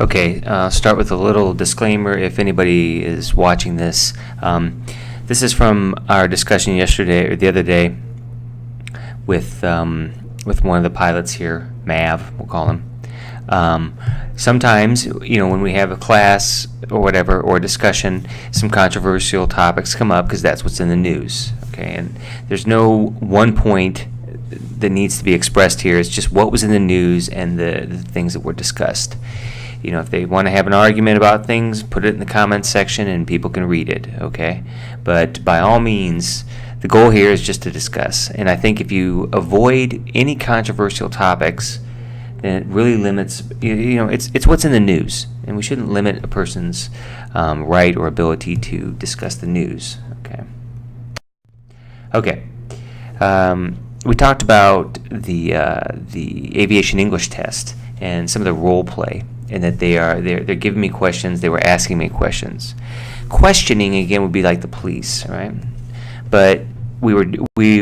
Okay, I'll start with a little disclaimer if anybody is watching this. This is from our discussion yesterday or the other day with one of the pilots here, Mav, we'll call him. Sometimes, when we have a class or whatever, or a discussion, some controversial topics come up because that's what's in the news. Okay, and there's no one point that needs to be expressed here. It's just what was in the news and the things that were discussed. If they want to have an argument about things, put it in the comments section and people can read it, okay? But by all means, the goal here is just to discuss. And I think if you avoid any controversial topics, then it really limits, it's what's in the news. And we shouldn't limit a person's right or ability to discuss the news, okay? Okay. We talked about the Aviation English test and some of the role play. And that they're giving me questions, they were asking me questions. Questioning again would be like the police, right? But we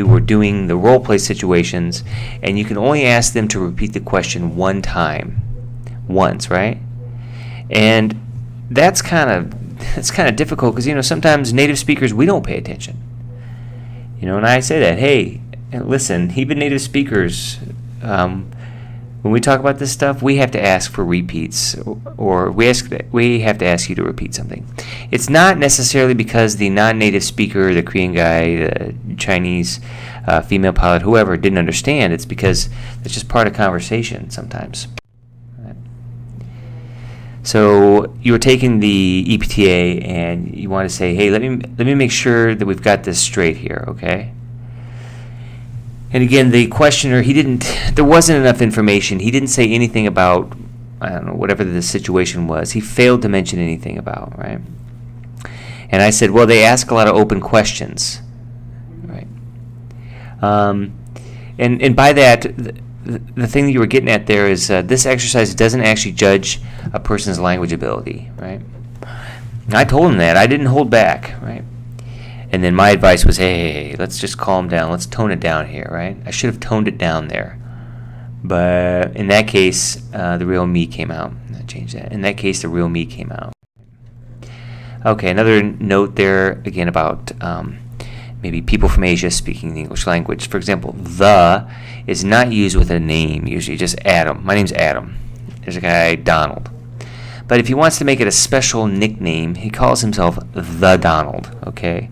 were doing the role play situations, and you can only ask them to repeat the question once, right? And that's kind of difficult because sometimes native speakers, we don't pay attention. And I say that, hey, listen, even native speakers. When we talk about this stuff, we have to ask for repeats, or we have to ask you to repeat something. It's not necessarily because the non-native speaker, the Korean guy, the Chinese female pilot, whoever, didn't understand. It's because it's just part of conversation sometimes. Right. So you were taking the EPTA, and you want to say, hey, let me make sure that we've got this straight here, okay? And again, the questioner, there wasn't enough information. He didn't say anything about, I don't know, whatever the situation was. He failed to mention anything about, right? And I said, well, they ask a lot of open questions, right? And by that, the thing that you were getting at there is this exercise doesn't actually judge a person's language ability, right? And I told him that. I didn't hold back, right? And then my advice was, hey, let's just calm down. Let's tone it down here, right? I should have toned it down there. But in that case, the real me came out. I changed that. In that case, the real me came out. Okay, another note there, again, about maybe people from Asia speaking the English language. For example, the is not used with a name, usually just Adam. My name's Adam. There's a guy, Donald. But if he wants to make it a special nickname, he calls himself the Donald, okay?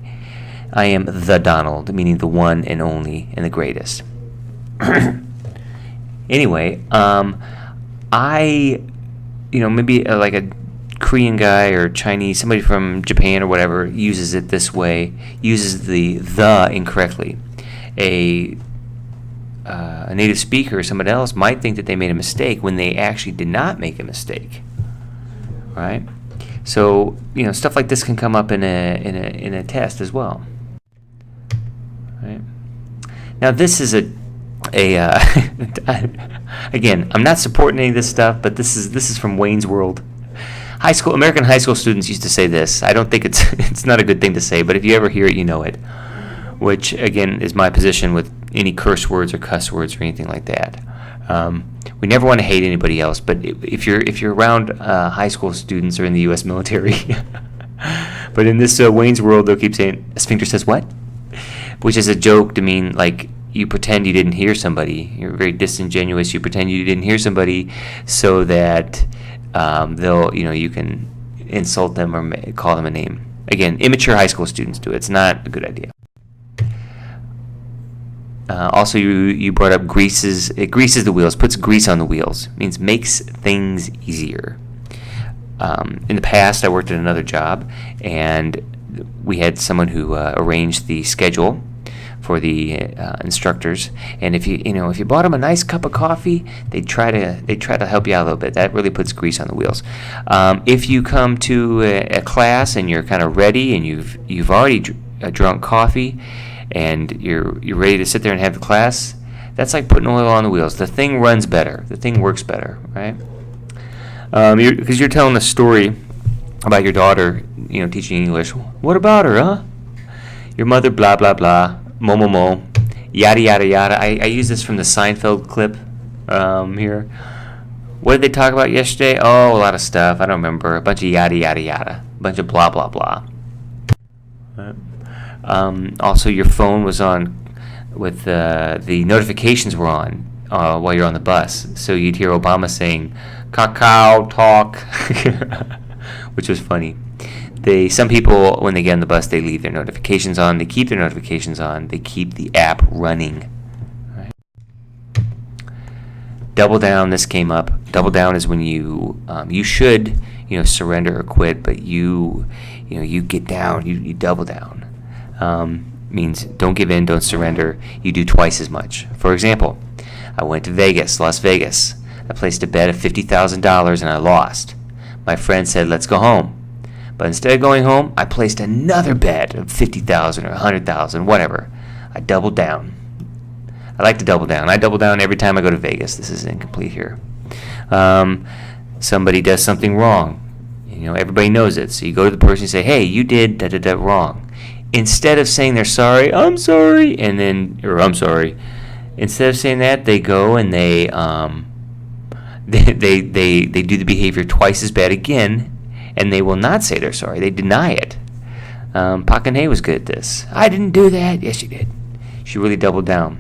I am the Donald, meaning the one and only and the greatest. Anyway, maybe like a Korean guy or Chinese, somebody from Japan or whatever, uses it this way, uses the incorrectly. A native speaker or somebody else might think that they made a mistake when they actually did not make a mistake, right? So, stuff like this can come up in a test as well. Right. Now this is again, I'm not supporting any of this stuff, but this is from Wayne's World. American high school students used to say this. I don't think it's not a good thing to say, but if you ever hear it, you know it. Which again is my position with any curse words or cuss words or anything like that. We never want to hate anybody else, but if you're around high school students or in the U.S. military, but in this Wayne's World, they'll keep saying, "A sphincter says what?" Which is a joke to mean like you pretend you didn't hear somebody. You're very disingenuous. You pretend you didn't hear somebody so that you can insult them or call them a name. Again, immature high school students do it. It's not a good idea. Also, you brought up greases. It greases the wheels, puts grease on the wheels. Means makes things easier. In the past, I worked at another job, and we had someone who arranged the schedule for the instructors. And if you bought them a nice cup of coffee, they try to help you out a little bit. That really puts grease on the wheels. If you come to a class and you're kind of ready and you've already drunk coffee, and you're ready to sit there and have the class, that's like putting oil on the wheels. The thing runs better. The thing works better, right? Because you're telling a story about your daughter, teaching English. What about her, huh? Your mother, blah, blah, blah, mo, mo, mo, yada, yada, yada. I use this from the Seinfeld clip here. What did they talk about yesterday? Oh, a lot of stuff. I don't remember. A bunch of yada, yada, yada. A bunch of blah, blah, blah. Also, your phone was on with the notifications were on while you're on the bus. So you'd hear Obama saying, "Cacao talk," which was funny. Some people, when they get on the bus, they leave their notifications on. They keep their notifications on. They keep the app running. Right. Double down. This came up. Double down is when you should surrender or quit, but you get down. You double down. Means don't give in, don't surrender. You do twice as much. For example, I went to Las Vegas. I placed a bet of $50,000 and I lost. My friend said, "Let's go home." But instead of going home, I placed another bet of $50,000 or $100,000, whatever. I doubled down. I like to double down. I double down every time I go to Vegas. This is incomplete here. Somebody does something wrong. Everybody knows it. So you go to the person and say, "Hey, you did da-da-da wrong." Instead of saying they're sorry, "I'm sorry," or "I'm sorry," instead of saying that, they go and they do the behavior twice as bad again, and they will not say they're sorry. They deny it. Pak Geun-hye was good at this. "I didn't do that." Yes, you did. She really doubled down.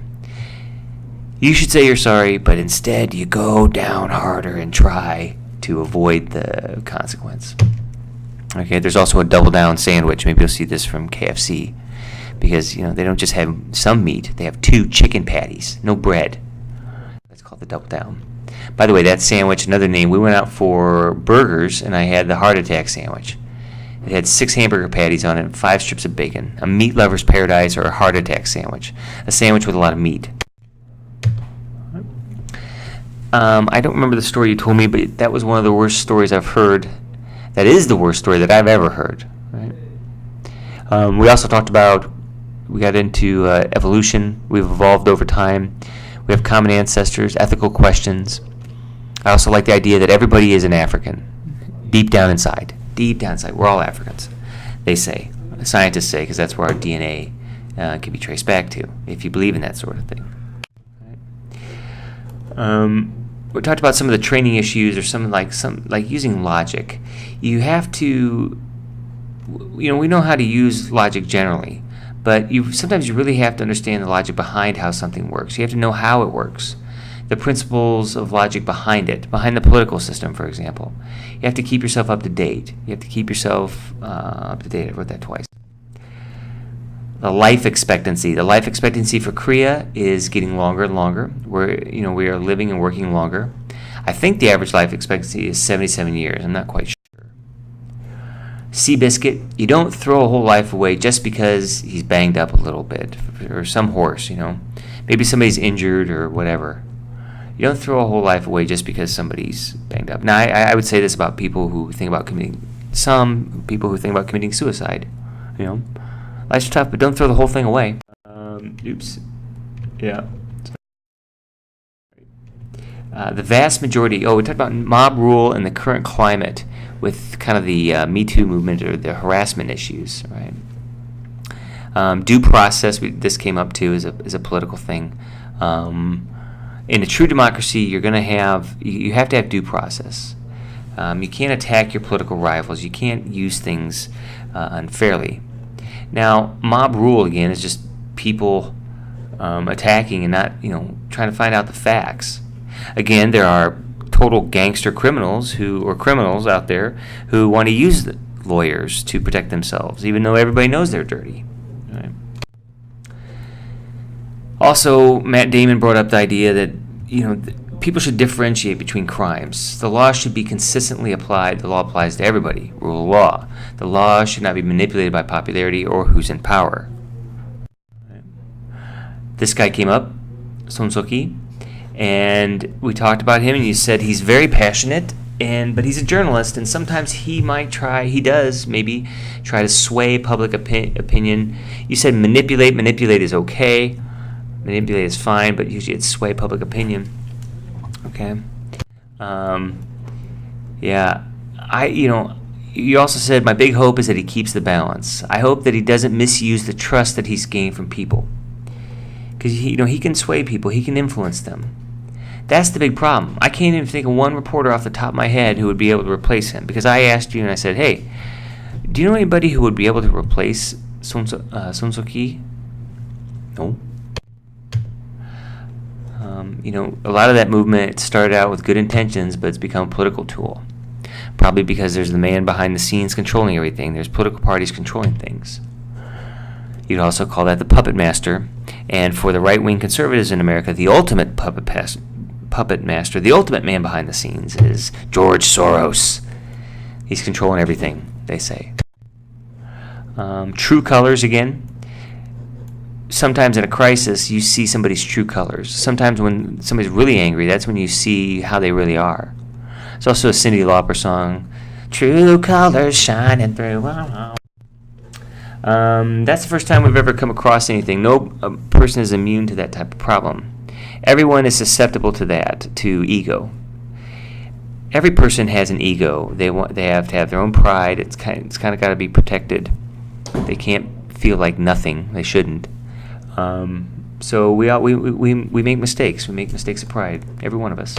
You should say you're sorry, but instead you go down harder and try to avoid the consequence. Okay, there's also a double down sandwich. Maybe you'll see this from KFC, because they don't just have some meat; they have 2 chicken patties, no bread. That's called the double down. By the way, that sandwich, another name. We went out for burgers, and I had the heart attack sandwich. It had 6 hamburger patties on it, and 5 strips of bacon. A meat lover's paradise, or a heart attack sandwich. A sandwich with a lot of meat. I don't remember the story you told me, but that was one of the worst stories I've heard. That is the worst story that I've ever heard. Right? We also talked about, we got into evolution. We've evolved over time. We have common ancestors, ethical questions. I also like the idea that everybody is an African, deep down inside. Deep down inside, we're all Africans. They say, scientists say, because that's where our DNA can be traced back to, if you believe in that sort of thing. Right? We talked about some of the training issues, or some like using logic. You have to, we know how to use logic generally, but sometimes you really have to understand the logic behind how something works. You have to know how it works, the principles of logic behind it, behind the political system, for example. You have to keep yourself up to date. You have to keep yourself up to date. I wrote that twice. The life expectancy for Korea is getting longer and longer. We are living and working longer. I think the average life expectancy is 77 years. I'm not quite sure. Seabiscuit, you don't throw a whole life away just because he's banged up a little bit, or some horse, maybe somebody's injured or whatever. You don't throw a whole life away just because somebody's banged up. Now, I would say this about people who think about committing suicide. Life's tough, but don't throw the whole thing away. Oops. Yeah. The vast majority. We talked about mob rule and the current climate with kind of the Me Too movement, or the harassment issues, right? Due process. This came up too, is a political thing. In a true democracy, you have to have due process. You can't attack your political rivals. You can't use things unfairly. Now, mob rule, again, is just people attacking and not, trying to find out the facts. Again, there are total gangster criminals out there who want to use the lawyers to protect themselves, even though everybody knows they're dirty. Right? Also, Matt Damon brought up the idea that, people should differentiate between crimes. The law should be consistently applied. The law applies to everybody. Rule of law. The law should not be manipulated by popularity or who's in power. This guy came up, Son Soo-ki, and we talked about him, and you said he's very passionate, but he's a journalist, and sometimes he does maybe try to sway public opinion. You said manipulate. Manipulate is okay. Manipulate is fine, but usually it's sway public opinion. Okay. Yeah. You also said my big hope is that he keeps the balance. I hope that he doesn't misuse the trust that he's gained from people, because he can sway people. He can influence them. That's the big problem. I can't even think of one reporter off the top of my head who would be able to replace him, because I asked you and I said, hey, do you know anybody who would be able to replace Sun Suu Kyi? No. A lot of that movement started out with good intentions, but it's become a political tool. Probably because there's the man behind the scenes controlling everything. There's political parties controlling things. You'd also call that the puppet master. And for the right-wing conservatives in America, the ultimate puppet master, the ultimate man behind the scenes is George Soros. He's controlling everything, they say. True colors again. Sometimes in a crisis, you see somebody's true colors. Sometimes when somebody's really angry, that's when you see how they really are. There's also a Cyndi Lauper song, True Colors Shining Through. That's the first time we've ever come across anything. No person is immune to that type of problem. Everyone is susceptible to that, to ego. Every person has an ego. They have to have their own pride. It's kind of got to be protected. They can't feel like nothing. They shouldn't. So we make mistakes. We make mistakes of pride. Every one of us.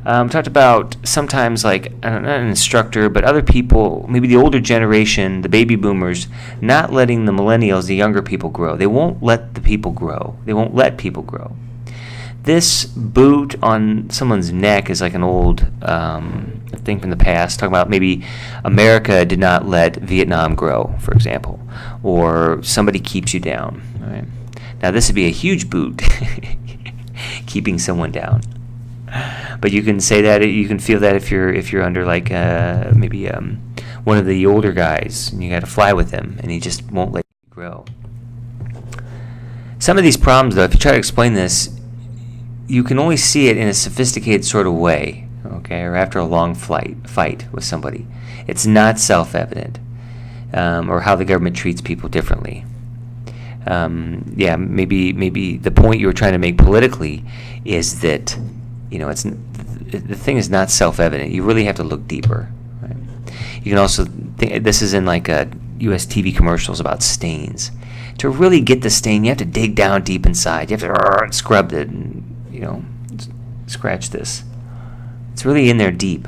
Talked about sometimes, like, I don't know, not an instructor, but other people, maybe the older generation, the baby boomers, not letting the millennials, the younger people, grow. They won't let the people grow. They won't let people grow. This boot on someone's neck is like an old thing from the past, talking about maybe America did not let Vietnam grow, for example, or somebody keeps you down. Right? Now, this would be a huge boot, keeping someone down. But you can say that, you can feel that if you're under like maybe one of the older guys, and you got to fly with him, and he just won't let you grow. Some of these problems, though, if you try to explain this, you can only see it in a sophisticated sort of way, okay, or after a long fight with somebody. It's not self-evident, or how the government treats people differently. Maybe the point you were trying to make politically is that, the thing is not self-evident. You really have to look deeper. Right? You can also think, this is in like U.S. TV commercials about stains. To really get the stain, you have to dig down deep inside. You have to scrub it and, scratch this. It's really in there deep.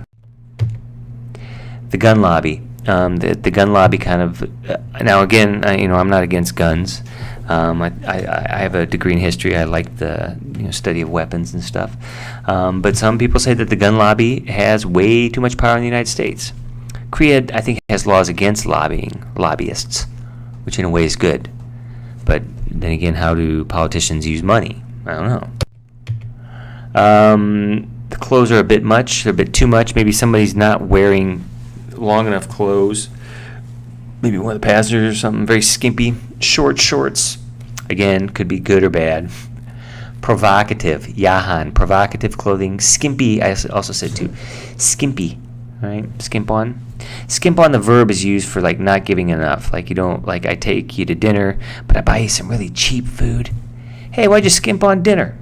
The gun lobby. The gun lobby kind of... now again, I'm not against guns. I have a degree in history. I like the study of weapons and stuff. But some people say that the gun lobby has way too much power in the United States. Korea, I think, has laws against lobbyists, which in a way is good. But then again, how do politicians use money? I don't know. The clothes are a bit much. They're a bit too much. Maybe somebody's not wearing long enough clothes. Maybe one of the passengers or something, very skimpy. Short shorts, again, could be good or bad. Provocative, yahan, provocative clothing. Skimpy, I also said too. Skimpy, right? Skimp on. Skimp on, the verb is used for like not giving enough. Like you don't, like I take you to dinner, but I buy you some really cheap food. Hey, why'd you skimp on dinner?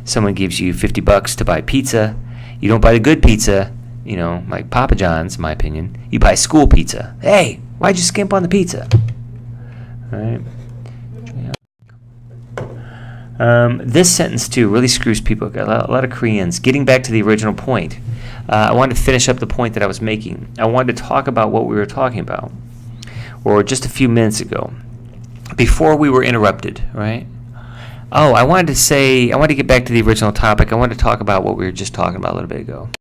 Someone gives you $50 to buy pizza. You don't buy the good pizza, like Papa John's, in my opinion. You buy school pizza. Hey, why'd you skimp on the pizza? All right. This sentence, too, really screws people. A lot of Koreans. Getting back to the original point, I wanted to finish up the point that I was making. I wanted to talk about what we were talking about, or just a few minutes ago, before we were interrupted, right? Oh, I wanted to get back to the original topic. I wanted to talk about what we were just talking about a little bit ago.